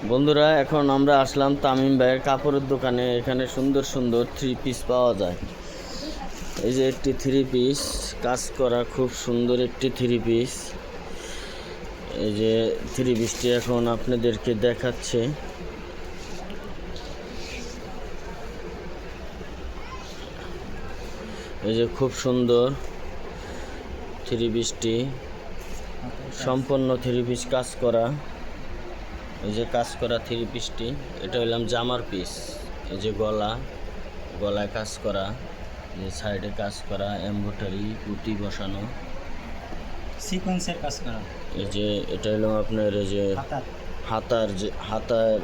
বন্ধুরা, এখন আমরা আসলাম তামিম ভাইয়ের কাপড়ের দোকানে। এখানে সুন্দর সুন্দর থ্রি পিস পাওয়া যায়। এই যে একটি থ্রি পিস কাজ করা, খুব সুন্দর একটি থ্রি পিস। এই যে থ্রি পিসটি এখন আপনাদেরকে দেখাচ্ছে। এই যে খুব সুন্দর থ্রি পিসটি, সম্পূর্ণ থ্রি পিস কাজ করা। এই যে কাজ করা থ্রি পিসটি, এটা হইলাম জামার পিস। এই যে গলায় কাজ করা, এই সাইডে কাজ করা, এমব্রয়ডারি পুঁতি বসানো, সিকোয়েন্সের কাজ করা। এই যে এটা হলো আপনার এই যে হাতার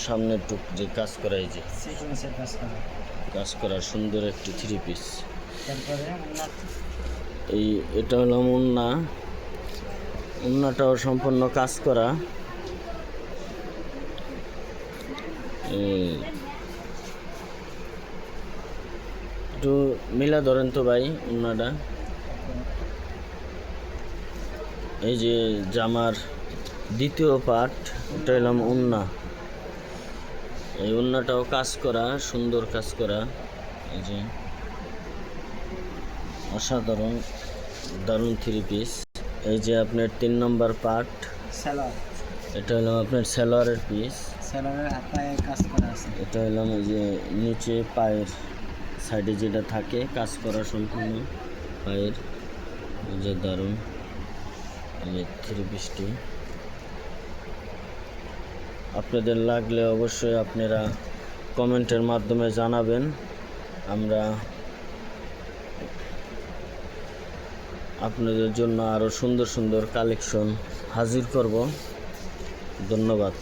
সামনের টুক যে কাজ করা, এই যে সিকোয়েন্সের কাজ করা সুন্দর একটি থ্রি পিস। তারপরে এটা হলো উন্নাটাও সম্পূর্ণ কাজ করা। একটু মিলা ধরেন তো ভাই উন্নাটা। এই যে জামার দ্বিতীয় পার্ট, এটা হলাম উন্না। এই উন্নাটাও কাজ করা, সুন্দর কাজ করা। এই যে অসাধারণ দারুণ থ্রি পিস। এই যে আপনার 3 নম্বর পার্ট, সেলর। এটা হলো আপনার সেলোয়ারের পিস। সেলরের হাতায় কাজ করা আছে। এটা হলাম এই যে নিচে পায়ের সাইডে যেটা থাকে কাজ করা সম্পূর্ণ পায়ের। এই যে দারুণ এই যে থ্রি পিসটি। আপনাদের লাগলে অবশ্যই আপনারা কমেন্টের মাধ্যমে জানাবেন। আমরা আপনাদের জন্য আরও সুন্দর সুন্দর কালেকশন হাজির করব। ধন্যবাদ।